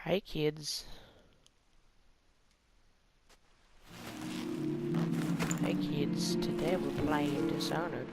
Hi kids. Hi kids. Today we're playing Dishonored.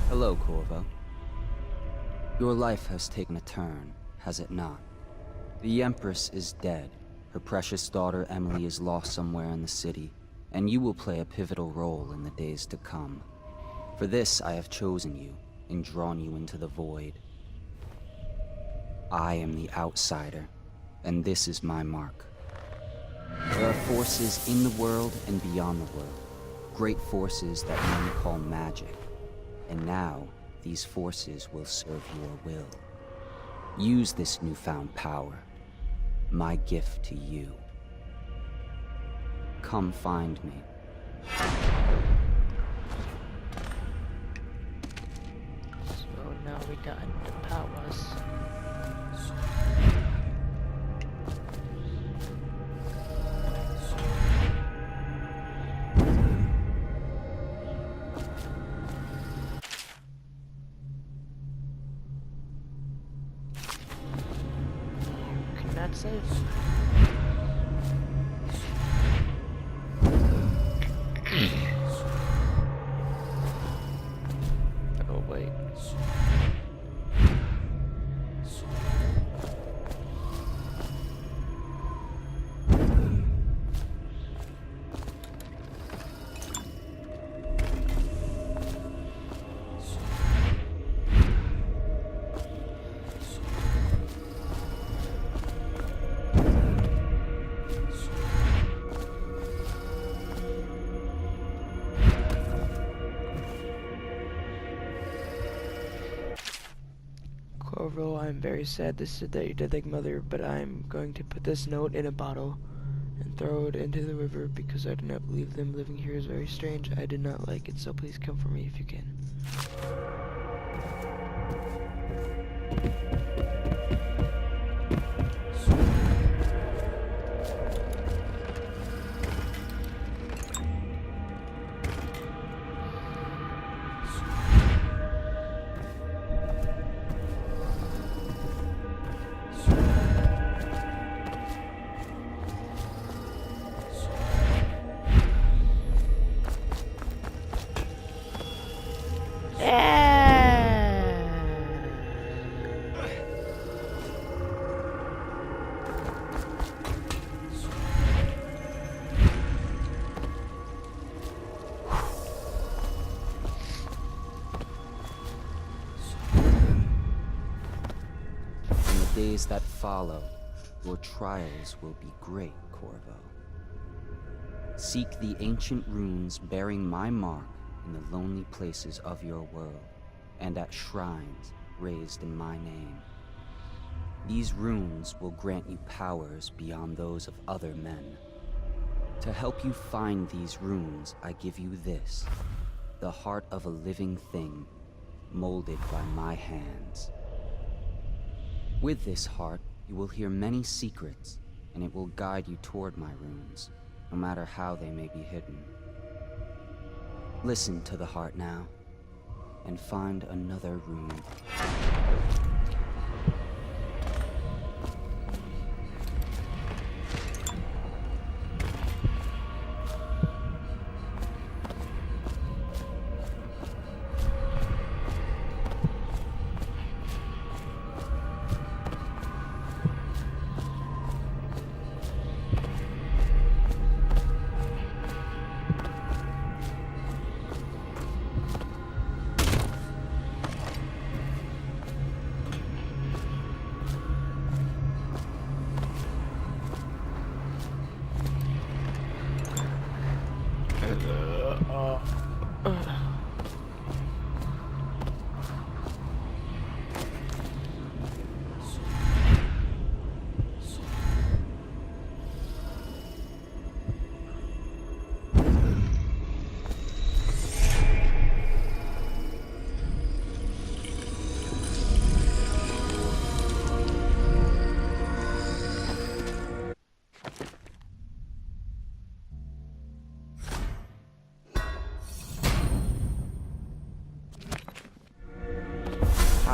Hello, Corvo. Your life has taken a turn, has it not? The Empress is dead. Her precious daughter Emily is lost somewhere in the city, and you will play a pivotal role in the days to come. For this, I have chosen you and drawn you into the void. I am the outsider, and this is my mark. There are forces in the world and beyond the world, great forces that men call magic. And now, these forces will serve your will. Use this newfound power, my gift to you. Come find me. So now we got the powers. Cannot save. Oh wait. Corvo, I'm very sad this is the day you did like mother, but I'm going to put this note in a bottle and throw it into the river because I do not believe them living here is very strange. I did not like it, so please come for me if you can. In the days that follow, your trials will be great, Corvo. Seek the ancient runes bearing my mark in the lonely places of your world, and at shrines raised in my name. These runes will grant you powers beyond those of other men. To help you find these runes, I give you this, the heart of a living thing, molded by my hands. With this heart, you will hear many secrets, and it will guide you toward my runes, no matter how they may be hidden. Listen to the heart now, and find another rune.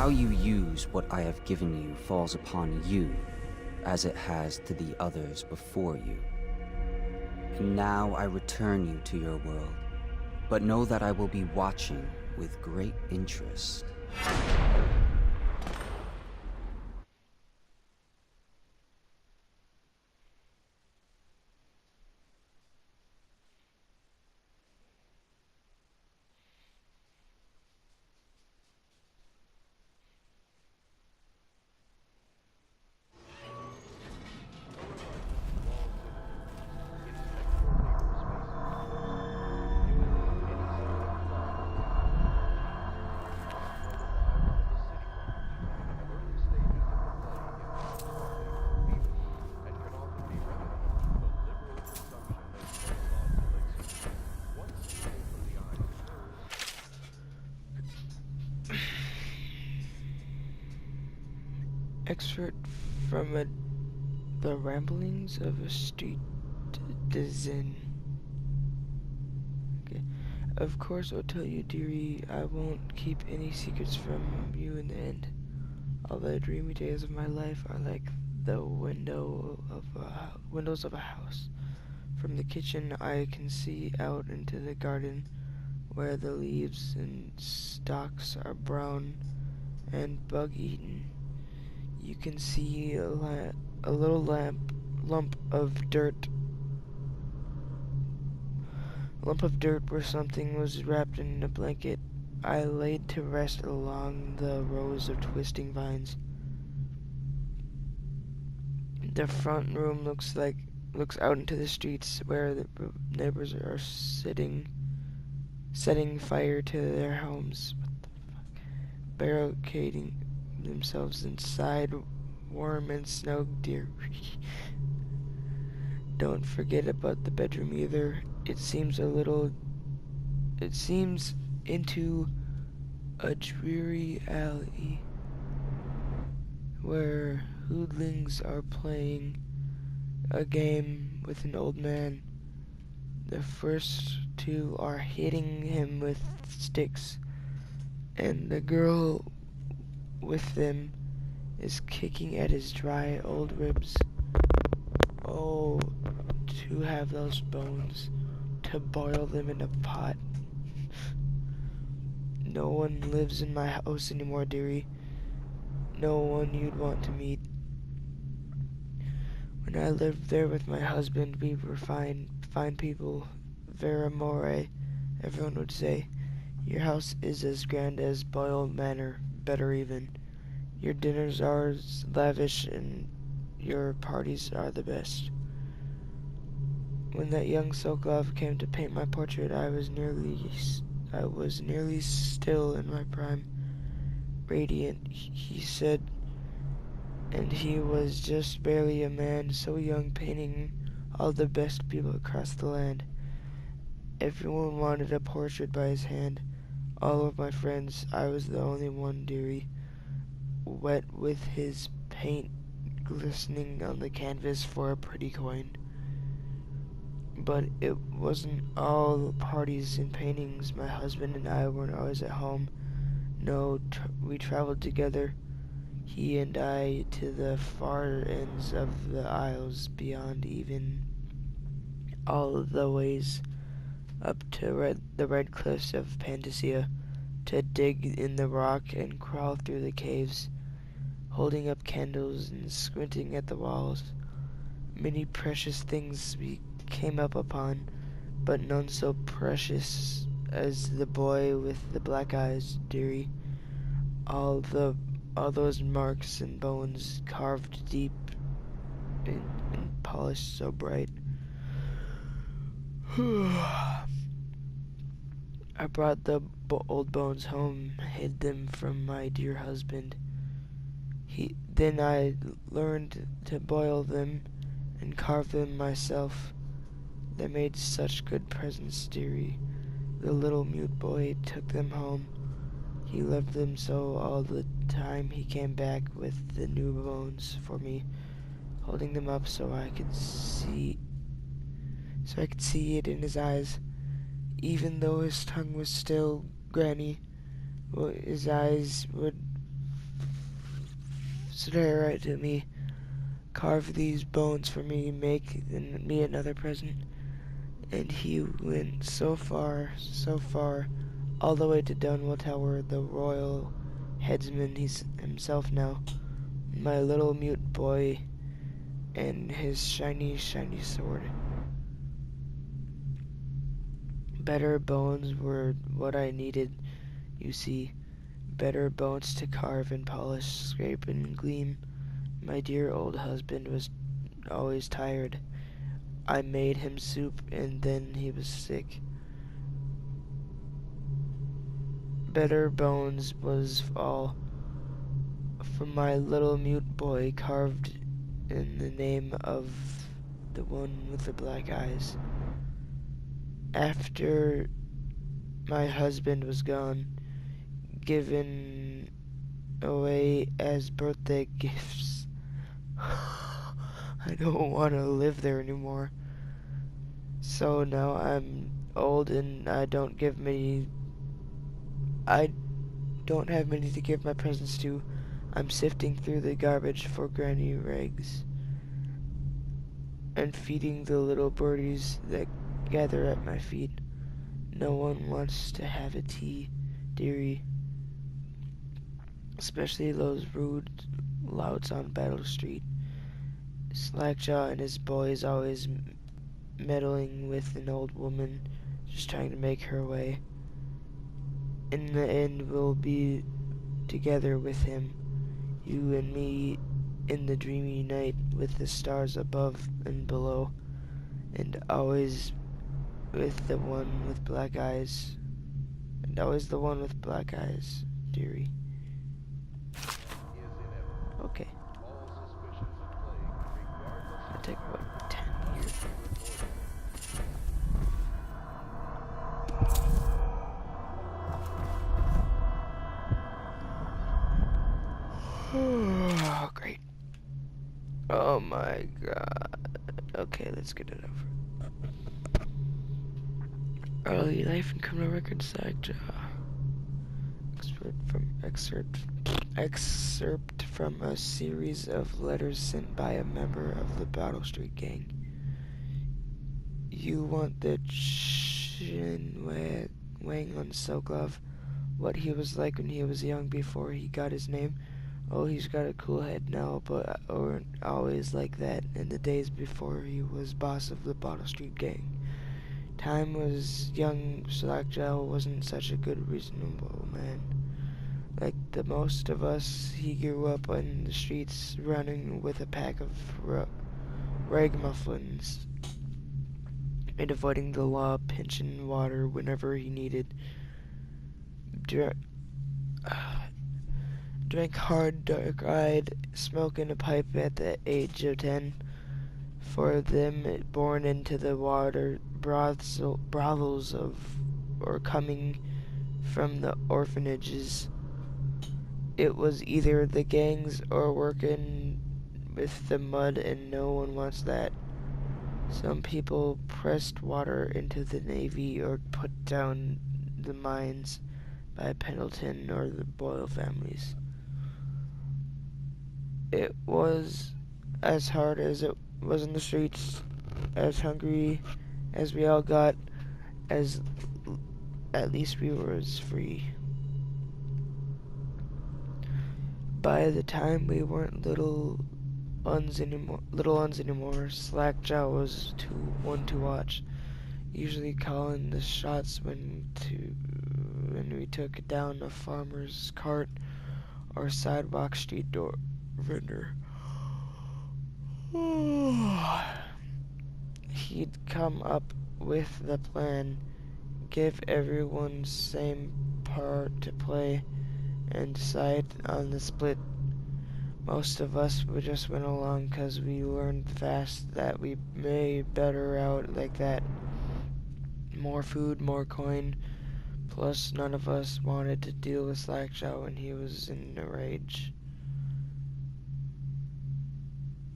How you use what I have given you falls upon you, as it has to the others before you. And now I return you to your world, but know that I will be watching with great interest. Excerpt from The Ramblings of a Street Dizen. Okay. Of course I'll tell you, dearie, I won't keep any secrets from you in the end. All the dreamy days of my life are like the windows of a house. From the kitchen I can see out into the garden, where the leaves and stalks are brown and bug-eaten. You can see a little lump of dirt where something was wrapped in a blanket. I laid to rest along the rows of twisting vines. The front room looks out into the streets, where the neighbors are setting fire to their homes, barricading themselves inside, warm and snug, dear. Don't forget about the bedroom either. It seems into a dreary alley where hoodlings are playing a game with an old man. The first two are hitting him with sticks, and the girl with them is kicking at his dry old ribs. Oh, to have those bones, to boil them in a pot. No one lives in my house anymore, dearie. No one you'd want to meet. When I lived there with my husband, we were fine people. Vera more, everyone would say. Your house is as grand as Boyle Manor, better even. Your dinners are as lavish, and your parties are the best. When that young Sokolov came to paint my portrait, I was nearly still in my prime. Radiant, he said, and he was just barely a man, so young, painting all the best people across the land. Everyone wanted a portrait by his hand. All of my friends. I was the only one, dearie, wet with his paint glistening on the canvas for a pretty coin. But it wasn't all parties and paintings. My husband and I weren't always at home. No, we traveled together, he and I, to the far ends of the isles beyond, even all the ways up to the red cliffs of Panacea, to dig in the rock and crawl through the caves, holding up candles and squinting at the walls. Many precious things we came up upon, but none so precious as the boy with the black eyes, dearie. All those marks and bones carved deep and polished so bright. I brought the old bones home, hid them from my dear husband. Then I learned to boil them and carve them myself. They made such good presents, dearie. The little mute boy took them home. He loved them so all the time he came back with the new bones for me, holding them up so I could see it in his eyes. Even though his tongue was still, Granny, his eyes would Swear right to me. Carve these bones for me, make me another present. And he went so far, all the way to Dunwell Tower, the royal headsman he's himself now, my little mute boy, and his shiny sword. Better bones were what I needed, you see. Better bones to carve and polish, scrape and gleam. My dear old husband was always tired. I made him soup and then he was sick. Better bones was all from my little mute boy, carved in the name of the one with the black eyes. After my husband was gone, given away as birthday gifts, I don't want to live there anymore. So now I'm old and I don't have many to give my presents to. I'm sifting through the garbage for granny rags and feeding the little birdies that gather at my feet. No one wants to have a tea, dearie. Especially those rude louts on Battle Street. Slackjaw and his boys always meddling with an old woman, just trying to make her way. In the end, we'll be together with him, you and me, in the dreamy night with the stars above and below, and always with the one with black eyes, dearie. Okay. It'll take about 10 years. Oh, great. Oh my god. Okay, let's get it over. Early life and criminal record Slackjaw. Excerpt from a series of letters sent by a member of the Battle Street gang. You want the chin wang on Sokolov, what he was like when he was young before he got his name. Oh, he's got a cool head now, but always like that in the days before he was boss of the Battle Street gang. Time was young. Slackjaw wasn't such a good, reasonable man. Like the most of us, he grew up in the streets running with a pack of ragamuffins and avoiding the law, pinching water whenever he needed. Drank hard, dark-eyed, smoking a pipe at the age of 10. For them, born into the water brothels of, or coming from the orphanages, it was either the gangs or working with the mud, and no one wants that. Some people pressed water into the Navy or put down the mines by Pendleton or the Boyle families. It was as hard as it was in the streets, as hungry as we all got, as at least we were as free. By the time we weren't little uns anymore, Slackjaw was one to watch, usually calling the shots when we took down a farmer's cart or sidewalk street door vendor. He'd come up with the plan, give everyone same part to play, and decide on the split. Most of us just went along 'cause we learned fast that we made better out like that. More food, more coin. Plus, none of us wanted to deal with Slackjaw when he was in a rage.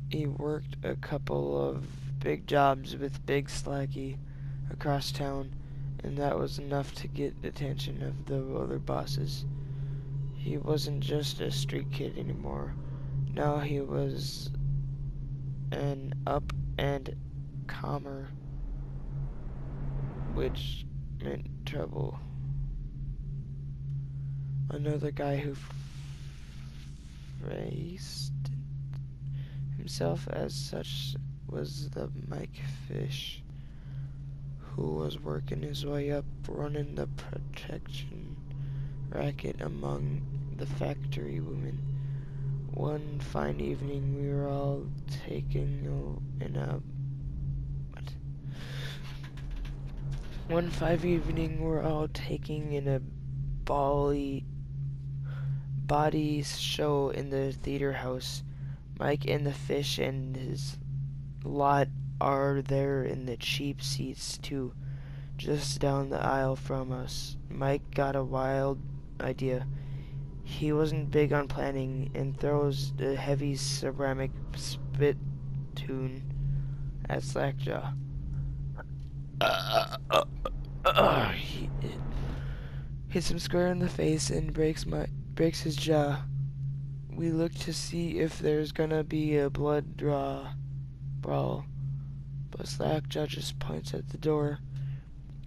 He worked a couple of big jobs with Big Slacky across town, and that was enough to get the attention of the other bosses. He wasn't just a street kid anymore. Now he was an up and comer, which meant trouble. Another guy who phrased himself as such was the Mike Fish, who was working his way up, running the protection racket among the factory women. One fine evening, we were all taking in a One fine evening, we're all taking in a bally body show in the theater house. Mike and the Fish and his lot are there in the cheap seats too, just down the aisle from us. Mike got a wild idea. He wasn't big on planning and throws a heavy ceramic spittoon at Slackjaw. He hits him square in the face and breaks his jaw. We look to see if there's gonna be a blood brawl, but Slackjaw just points at the door,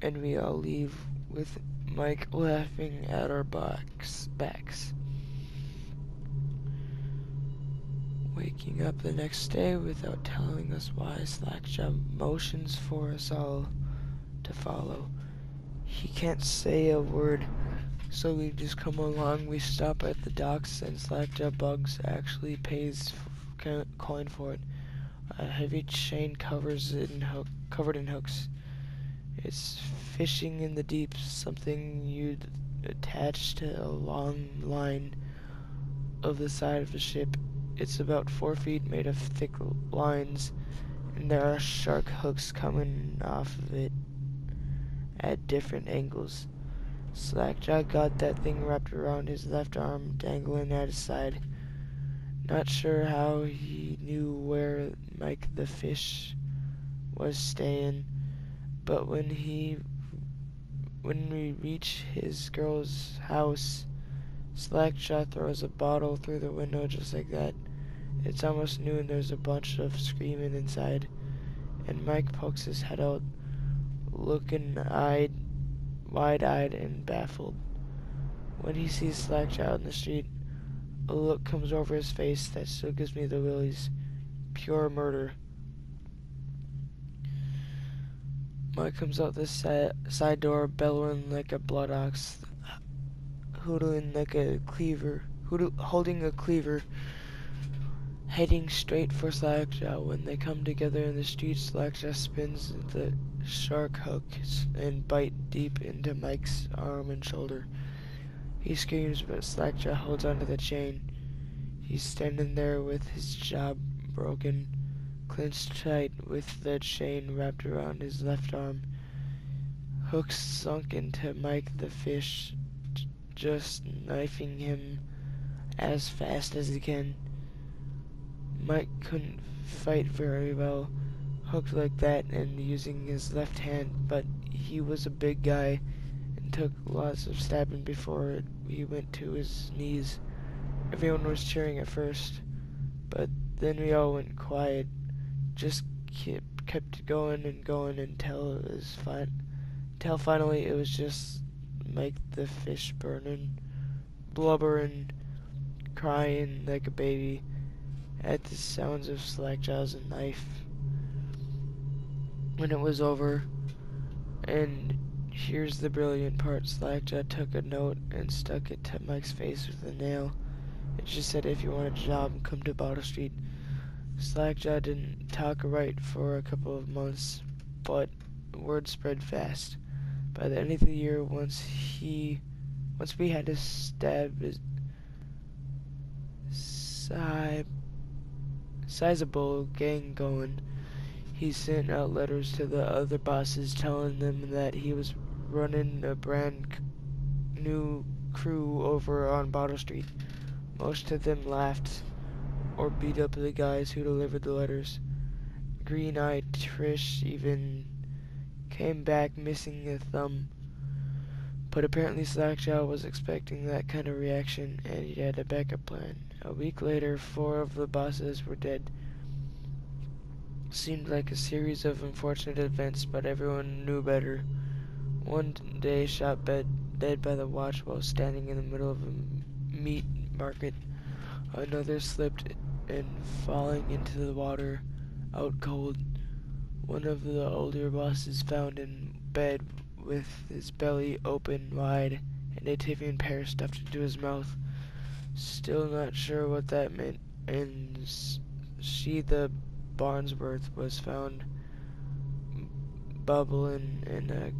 and we all leave with Mike laughing at our backs. Waking up the next day without telling us why, Slackjaw motions for us all to follow. He can't say a word, so we just come along. We stop at the docks, and Slackjaw Bugs actually pays coin for it. A heavy chain covered in hooks. It's fishing in the deep, something you'd attach to a long line of the side of the ship. It's about 4 feet, made of thick lines, and there are shark hooks coming off of it at different angles. Slackjaw got that thing wrapped around his left arm, dangling at his side. Not sure how he knew where Mike the Fish was staying, but when we reach his girl's house, Slackjaw throws a bottle through the window just like that. It's almost noon. There's a bunch of screaming inside, and Mike pokes his head out, looking wide-eyed and baffled. When he sees Slackjaw in the street, a look comes over his face that still gives me the willies. Pure murder. Mike comes out the side door, bellowing like a blood ox, holding a cleaver, heading straight for Slackjaw. When they come together in the street, Slackjaw spins the shark hooks and bite deep into Mike's arm and shoulder. He screams, but Slackjaw holds onto the chain. He's standing there with his jaw broken, clenched tight with the chain wrapped around his left arm. Hooks sunk into Mike the Fish, just knifing him as fast as he can. Mike couldn't fight very well, hooked like that and using his left hand, but he was a big guy and took lots of stabbing before he went to his knees. Everyone was cheering at first, but then we all went quiet, just kept going and going until finally it was just Mike the Fish burning, blubbering, crying like a baby at the sounds of Slackjaw's knife. When it was over, and here's the brilliant part, Slackjaw took a note and stuck it to Mike's face with a nail. It just said, "If you want a job, come to Bottle Street." Slackjaw didn't talk right for a couple of months, but word spread fast. By the end of the year, once we had a sizable gang going, he sent out letters to the other bosses telling them that he was running a brand new crew over on Bottle Street. Most of them laughed or beat up the guys who delivered the letters. Green-eyed Trish even came back missing a thumb. But apparently Slackjaw was expecting that kind of reaction, and he had a backup plan. A week later, 4 of the bosses were dead. Seemed like a series of unfortunate events, but everyone knew better. One day shot dead by the watch while standing in the middle of a meat market. Another slipped and falling into the water, out cold. One of the older bosses found in bed with his belly open wide and a Tivian pear stuffed into his mouth. Still not sure what that meant, and she, the Barnsworth, was found bubbling in a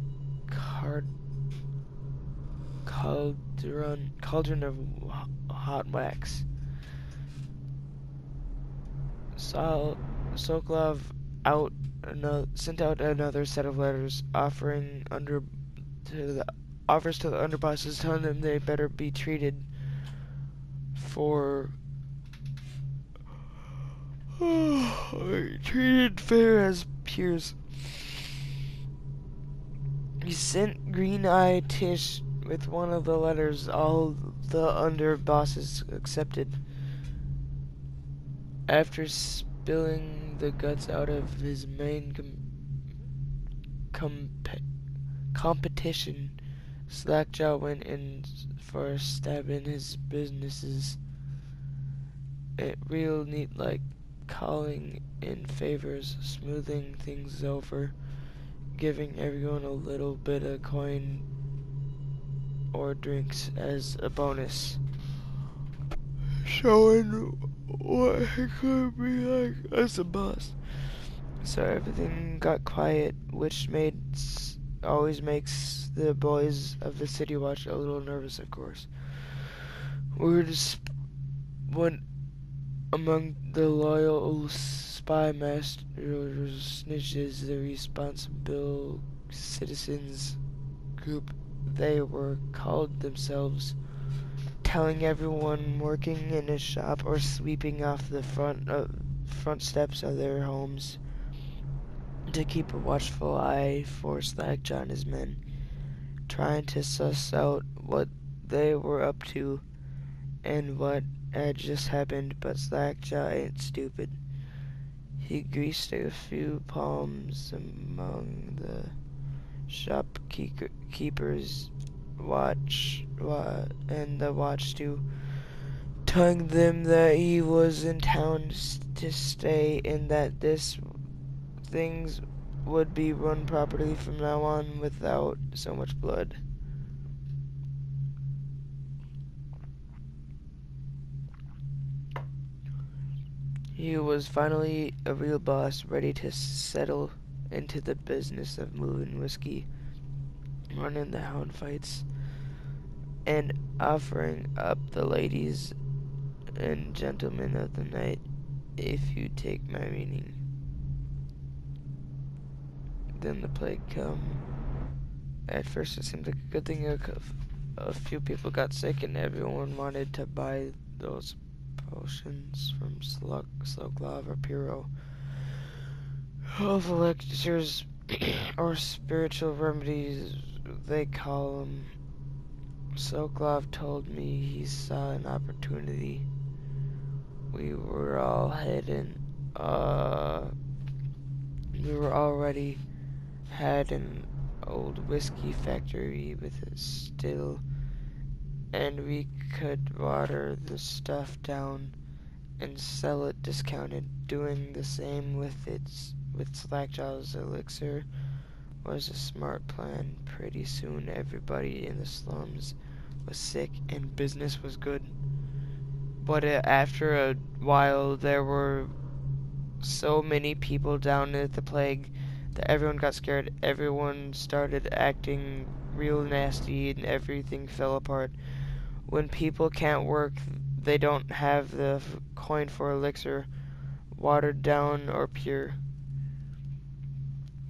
cauldron of hot wax. Sokolov sent out another set of letters offers to the underbosses, telling them they better be treated fair as peers. He sent Green-Eye Tish with one of the letters. All the underbosses accepted. After spilling the guts out of his main competition, Slackjaw went in for a stab in his businesses. It real neat, like calling in favors, smoothing things over, giving everyone a little bit of coin or drinks as a bonus. Showing what he could be like as a boss. So everything got quiet, which always makes the boys of the City Watch a little nervous, of course. Word went among the loyal spy masters, snitches, the responsible citizens group they were called themselves, telling everyone working in a shop or sweeping off the front steps of their homes to keep a watchful eye for Slackjaw and his men, trying to suss out what they were up to and what had just happened. But Slackjaw ain't stupid. He greased a few palms among the shopkeepers' and the watch too, telling them that he was in town to stay and that things would be run properly from now on without so much blood. He was finally a real boss, ready to settle into the business of moving whiskey, running the hound fights, and offering up the ladies and gentlemen of the night, if you take my meaning. Then the plague come. At first it seemed like a good thing. A few people got sick and everyone wanted to buy those potions from Sloglov or Piro. All the lectures or spiritual remedies they call them. Sokolov told me he saw an opportunity. We were already had an old whiskey factory with a still, and we could water the stuff down and sell it discounted. Doing the same with Slackjaw's elixir was a smart plan. Pretty soon everybody in the slums was sick and business was good. But after a while there were so many people down at the plague that everyone got scared. Everyone started acting real nasty and everything fell apart. When people can't work, they don't have the coin for elixir, watered down or pure.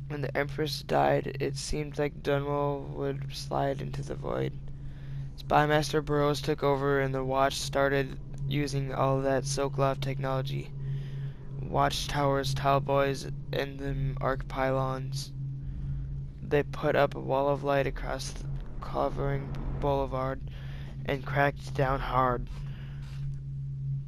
When the Empress died, it seemed like Dunwell would slide into the void. Spymaster Burroughs took over and the watch started using all that Sokolov technology. Watchtowers, tall boys, and the arc pylons. They put up a wall of light across the covering boulevard and cracked down hard.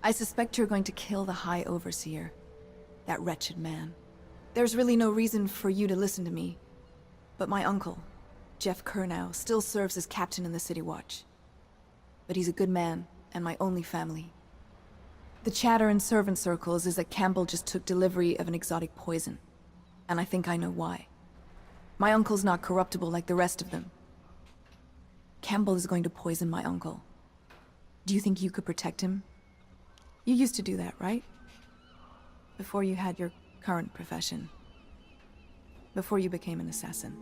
I suspect you're going to kill the High Overseer. That wretched man. There's really no reason for you to listen to me. But my uncle, Jeff Kernow, still serves as captain in the City Watch. But he's a good man, and my only family. The chatter in servant circles is that Campbell just took delivery of an exotic poison. And I think I know why. My uncle's not corruptible like the rest of them. Campbell is going to poison my uncle. Do you think you could protect him? You used to do that, right? Before you had your current profession. Before you became an assassin.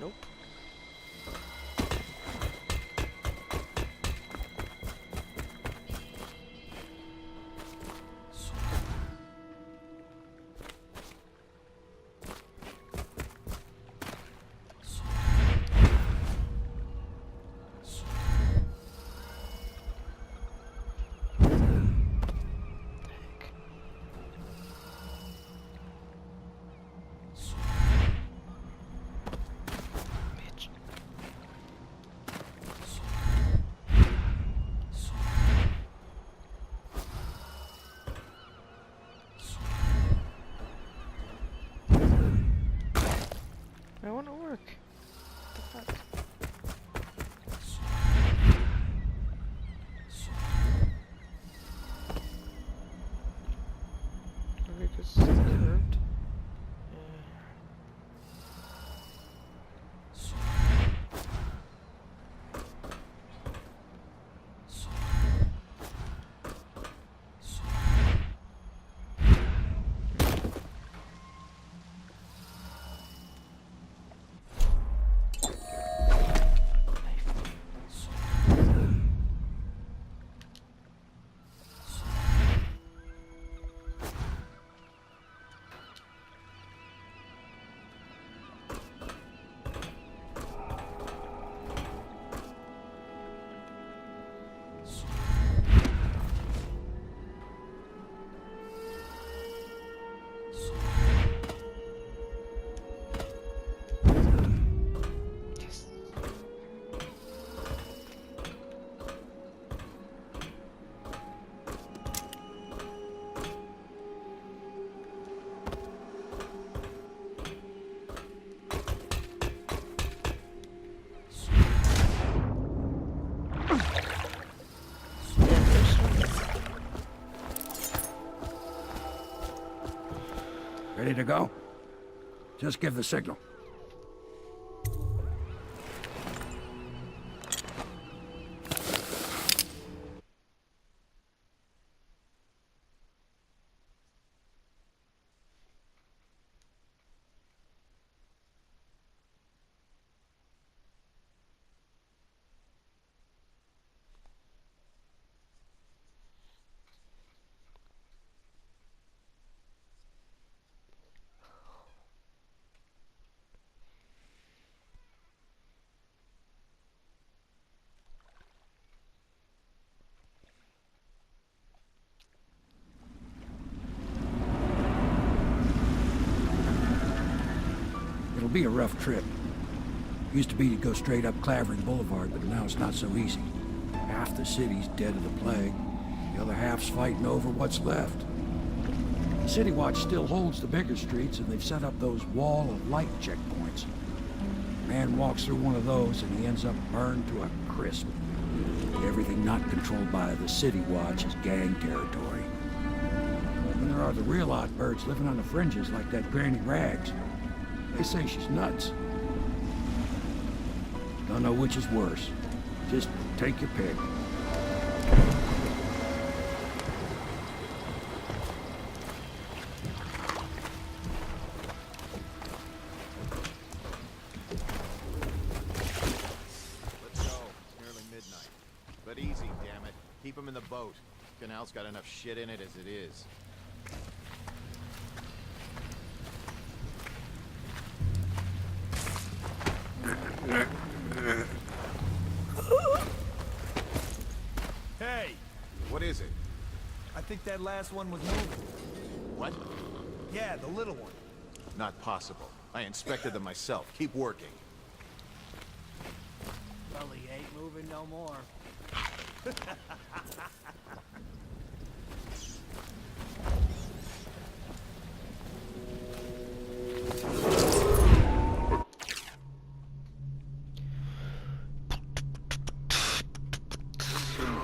Nope. I want to work. What the fuck? Maybe because it's curved? Ready to go? Just give the signal. It'll be a rough trip. Used to be to go straight up Clavering Boulevard, but now it's not so easy. Half the city's dead of the plague. The other half's fighting over what's left. City Watch still holds the bigger streets, and they've set up those wall of light checkpoints. Man walks through one of those, and he ends up burned to a crisp. Everything not controlled by the City Watch is gang territory. And there are the real odd birds living on the fringes like that Granny Rags. They say she's nuts. Don't know which is worse. Just take your pick. Let's go. It's nearly midnight. But easy, damn it. Keep him in the boat. Canal's got enough shit in it as it is. Hey! What is it? I think that last one was moving. What? Yeah, the little one. Not possible. I inspected them myself. Keep working. Well, he ain't moving no more.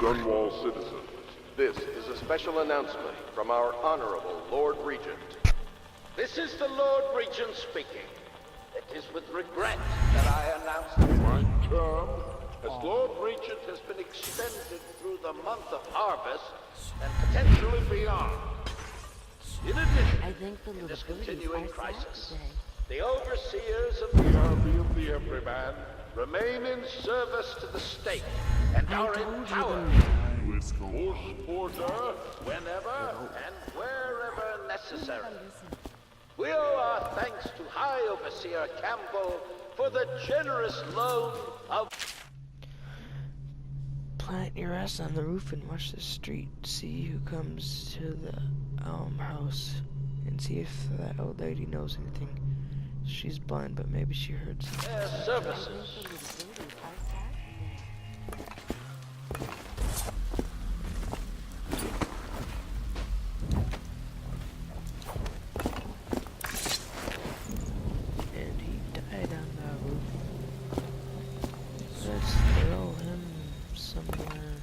Dunwall citizens, this is a special announcement from our Honorable Lord Regent. This is the Lord Regent speaking. It is with regret that I announce that my term as Lord Regent has been extended through the month of harvest and potentially beyond. In addition, in this continuing crisis, the overseers of the army of the Everyman remain in service to the state and are empowered to enforce order whenever and wherever necessary. We owe our thanks to High Overseer Campbell for the generous loan of... Plant your ass on the roof and watch the street. See who comes to the house. And see if that old lady knows anything. She's blind, but maybe she heard something. their services. And he died on that roof. Let's throw him somewhere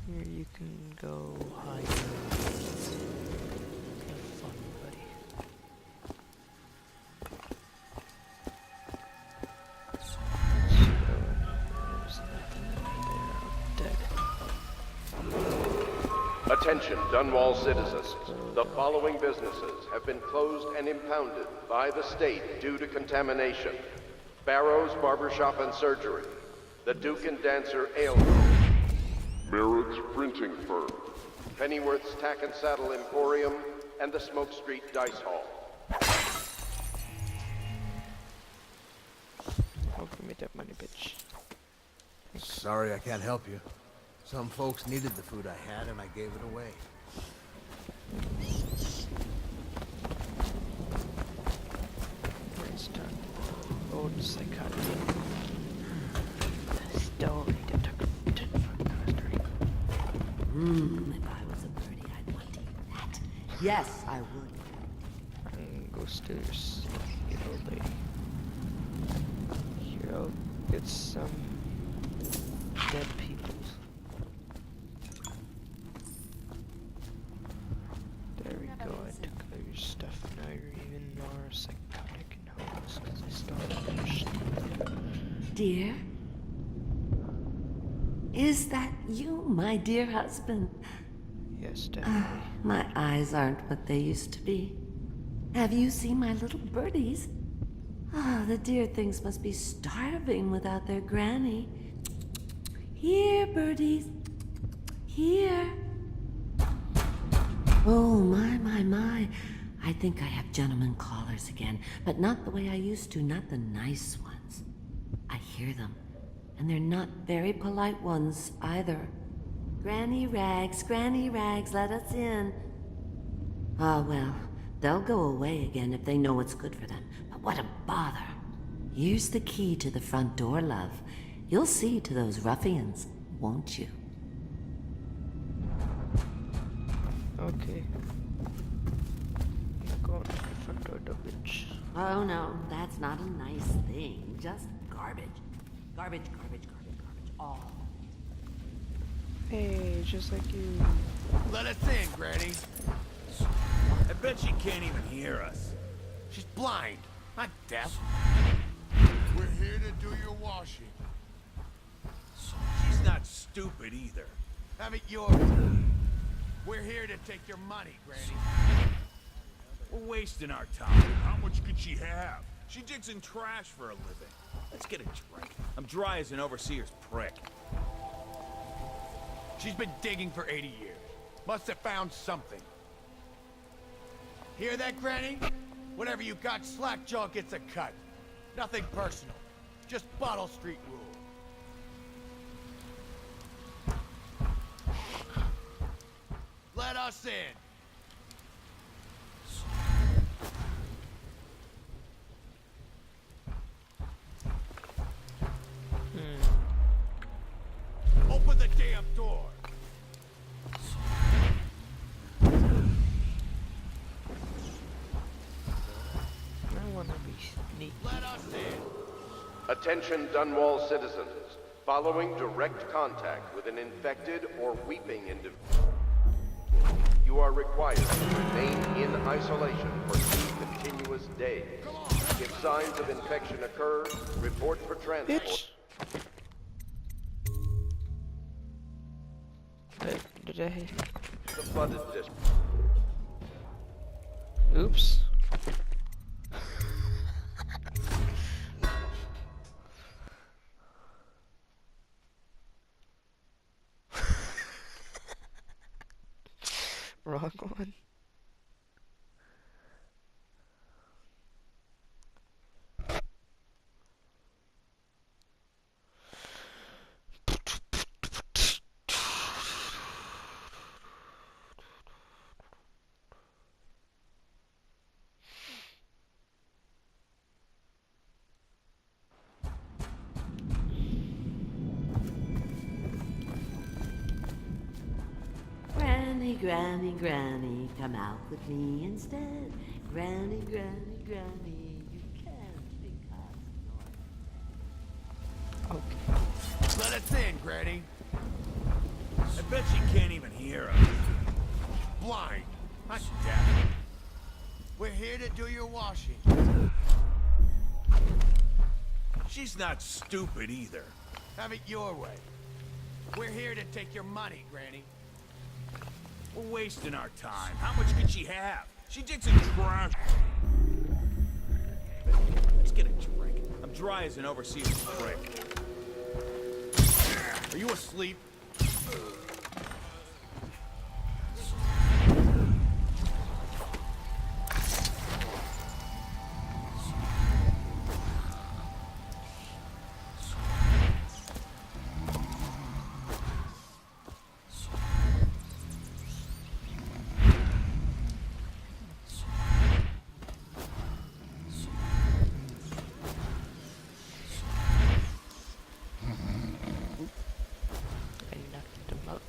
where you can go hide. Have fun, buddy. There's nothing there. Dead. Attention, Dunwall citizens. The following businesses have been closed and impounded by the state due to contamination. Barrow's Barbershop and Surgery, the Duke and Dancer Ale Room, Merritt's Printing Firm, Pennyworth's Tack and Saddle Emporium, and the Smoke Street Dice Hall. Oh, give me that money, bitch. Sorry I can't help you. Some folks needed the food I had, and I gave it away. Let's start. Old psychotic. Still need to talk to fucking story. If I was a birdie, I'd want to eat that. Yes, I would. And go steal your stuff, you old lady. Here, I'll get some dead peoples. There we go, I took all your stuff. Now you're even more psychotic and hopeless because I stole your stuff. Dear? Is that you, my dear husband? Yes, definitely. My eyes aren't what they used to be. Have you seen my little birdies? Ah, the dear things must be starving without their granny. Here, birdies. Here. Oh, my. I think I have gentlemen callers again, but not the way I used to, not the nice ones. I hear them, and they're not very polite ones either. Granny Rags, let us in. Ah, well, they'll go away again if they know what's good for them. But what a bother. Here's the key to the front door, love. You'll see to those ruffians, won't you? Okay. garbage. Oh no, that's not a nice thing. Just garbage. Garbage, garbage, garbage, garbage. All. Hey, just like you. Let us in, Granny. I bet she can't even hear us. She's blind, not deaf. We're here to do your washing. She's not stupid either. Have it your way. We're here to take your money, Granny. We're wasting our time. How much could she have? She digs in trash for a living. Let's get a drink. I'm dry as an overseer's prick. She's been digging for 80 years. Must have found something. Hear that, Granny? Whatever you got, Slackjaw gets a cut. Nothing personal. Just Bottle Street rules. Let us in. Open the damn door. I wanna be sneaky. Let us in. Attention Dunwall citizens. Following direct contact with an infected or weeping individual, you are required to remain in isolation for 2 continuous days. If signs of infection occur, report for transport. Bitch. Did I? The flooded district. Oops. Wrong one. Granny, Granny, Granny, come out with me instead. Granny, Granny, Granny, you can't because Okay. Let us in, Granny. I bet she can't even hear us. Blind, not deaf. We're here to do your washing. She's not stupid either. Have it your way. We're here to take your money, Granny. We're wasting our time. How much could she have? She digs in trash. Let's get a drink. I'm dry as an overseer's prick. Are you asleep? I knocked him out.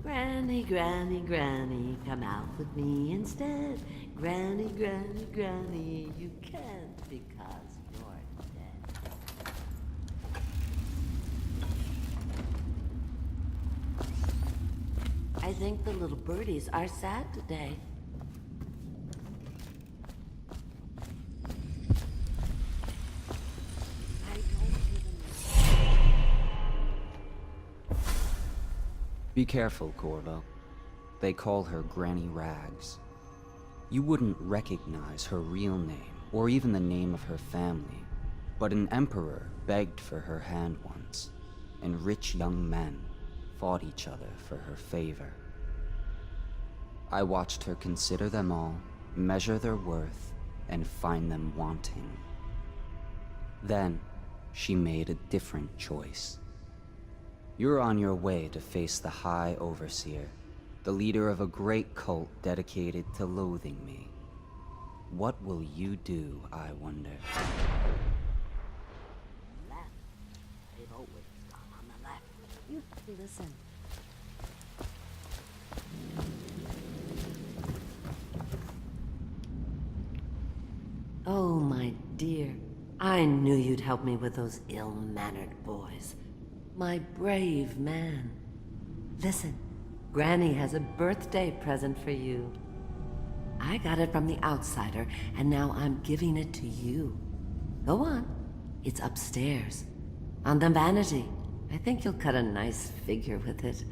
Granny, Granny, Granny, come out with me instead. Granny, Granny, Granny, you can't because you're dead. I think the little birdies are sad today. Be careful, Corvo. They call her Granny Rags. You wouldn't recognize her real name, or even the name of her family, but an emperor begged for her hand once, and rich young men fought each other for her favor. I watched her consider them all, measure their worth, and find them wanting. Then, she made a different choice. You're on your way to face the High Overseer, the leader of a great cult dedicated to loathing me. What will you do, I wonder? Left. They've always gone on the left. You listen. Oh, my dear. I knew you'd help me with those ill-mannered boys. My brave man. Listen, Granny has a birthday present for you. I got it from the outsider, and now I'm giving it to you. Go on. It's upstairs. On the vanity. I think you'll cut a nice figure with it.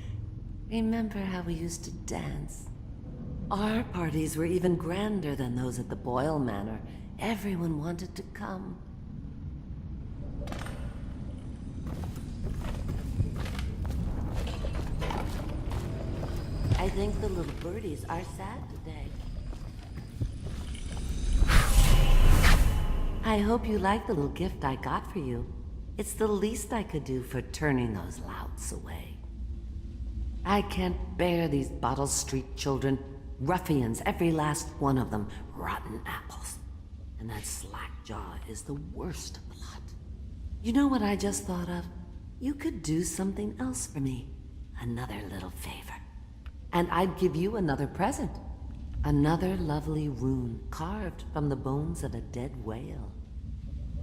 Remember how we used to dance? Our parties were even grander than those at the Boyle Manor. Everyone wanted to come. I think the little birdies are sad today. I hope you like the little gift I got for you. It's the least I could do for turning those louts away. I can't bear these Bottle Street children. Ruffians, every last one of them. Rotten apples. And that Slackjaw is the worst of the lot. You know what I just thought of? You could do something else for me. Another little favor. And I'd give you another present. Another lovely rune carved from the bones of a dead whale.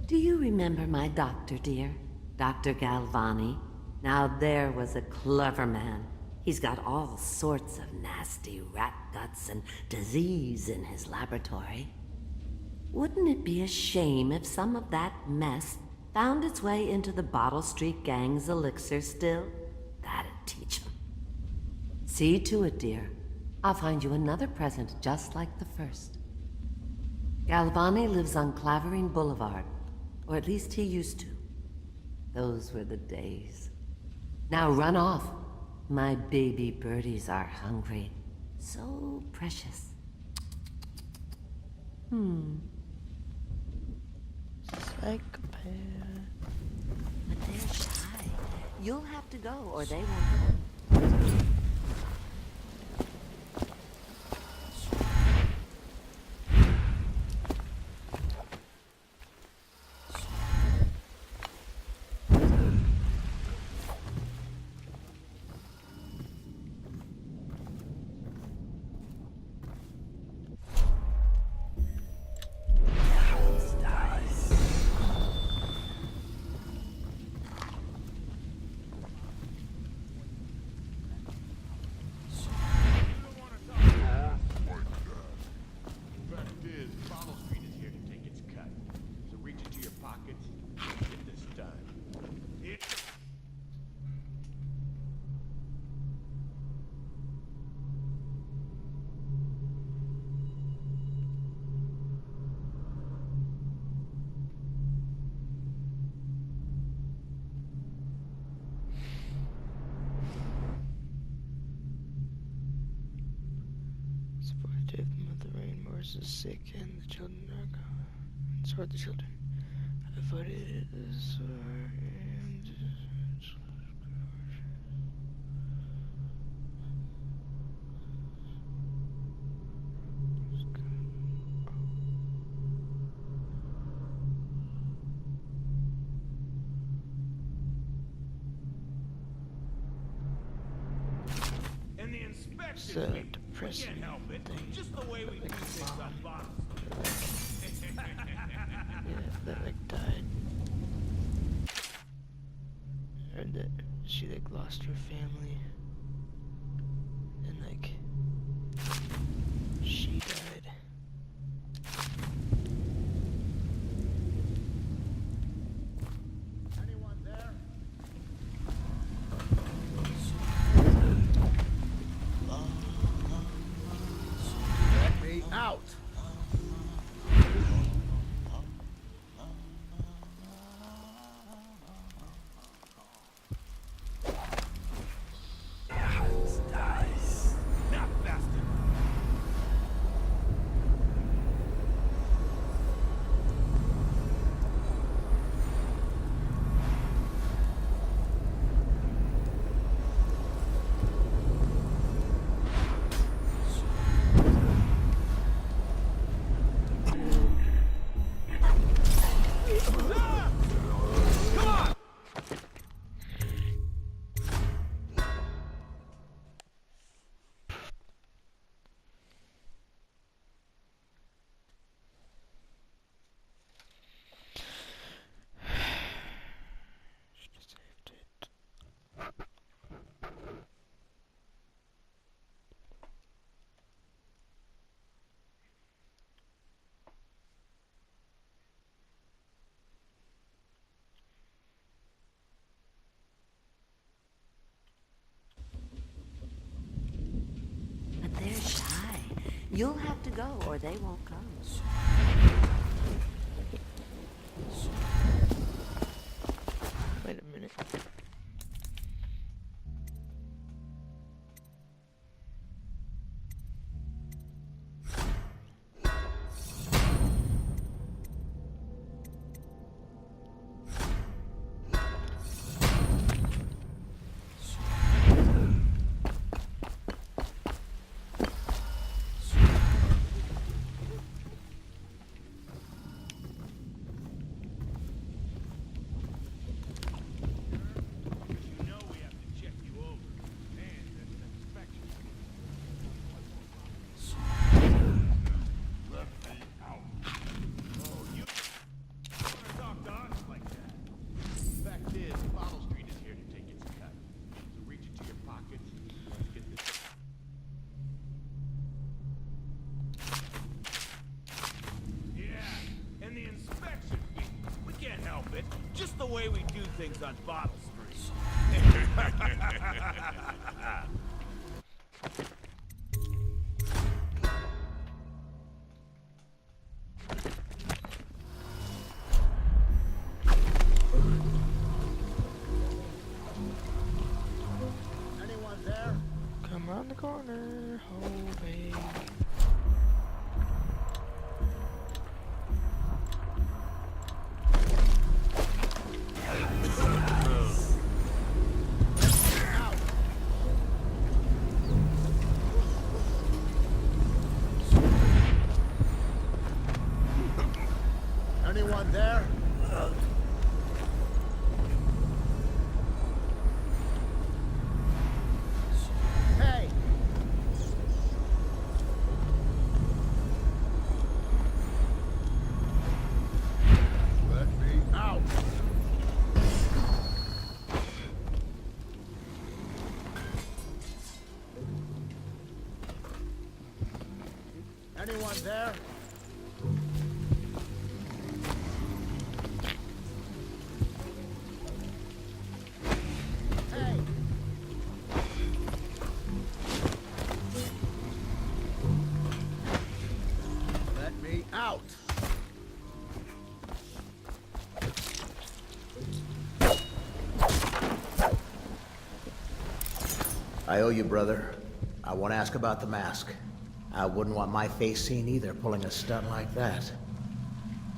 Do you remember my doctor, dear? Dr. Galvani? Now there was a clever man. He's got all sorts of nasty rat guts and disease in his laboratory. Wouldn't it be a shame if some of that mess found its way into the Bottle Street Gang's elixir still? That'd teach him. See to it, dear. I'll find you another present just like the first. Galvani lives on Clavering Boulevard, or at least he used to. Those were the days. Now run off. My baby birdies are hungry. So precious. Psychopath. But they're shy. You'll have to go, or they won't go. Is sick and the children are gone. So are the children. I avoided this and It's a depressing Can't help it. thing. Just the way we do Like things mom. on bottom. Yeah, that like died. Or that she like lost her family. And like she died. Anyone there? Let me out! Not fast enough. Should've saved it. But they're shy. You'll have to go, or they won't come. Wait a minute. You know we have to check you over. And there's an inspection. Let me out. Oh, you wanna talk to us like that? Fact is, Bottle Street is here to take its cut. So reach into your pockets. Let's get this. Yeah, and the inspection fee. We can't help it. Just the way we do things on Bottle Street. Anyone there? Come around the corner, hoping. Anyone there? Hey! Let me Out! Anyone there? Hey! Let me out! I owe you, brother. I want to ask about the mask. I wouldn't want my face seen either, pulling a stunt like that.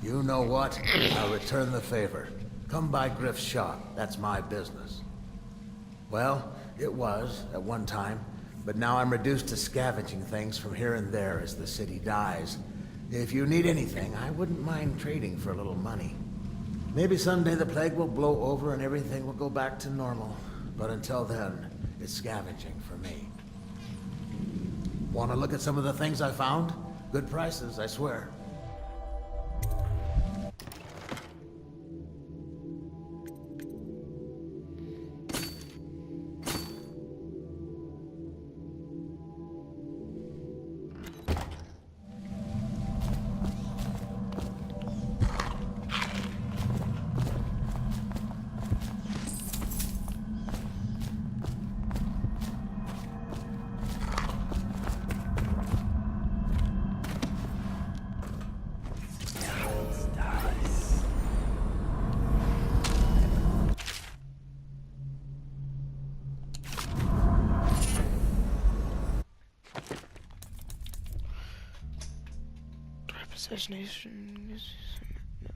You know what? I'll return the favor. Come by Griff's shop. That's my business. Well, it was, at one time, but now I'm reduced to scavenging things from here and there as the city dies. If you need anything, I wouldn't mind trading for a little money. Maybe someday the plague will blow over and everything will go back to normal. But until then, it's scavenging for me. Want to look at some of the things I found? Good prices, I swear. Assassination. No.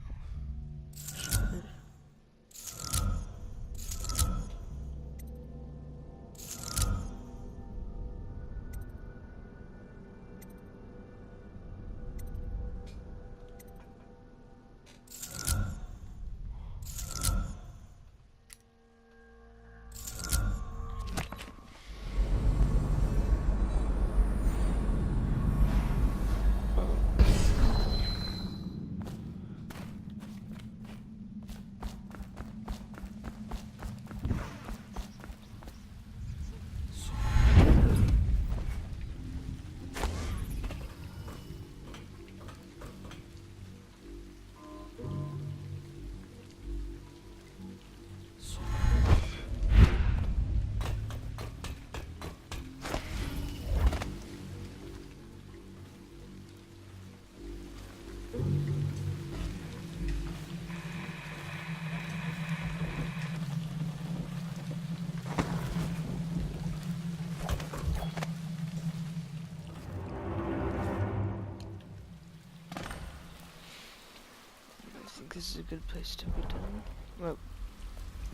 I think this is a good place to be done. Well,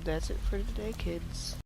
that's it for today, kids.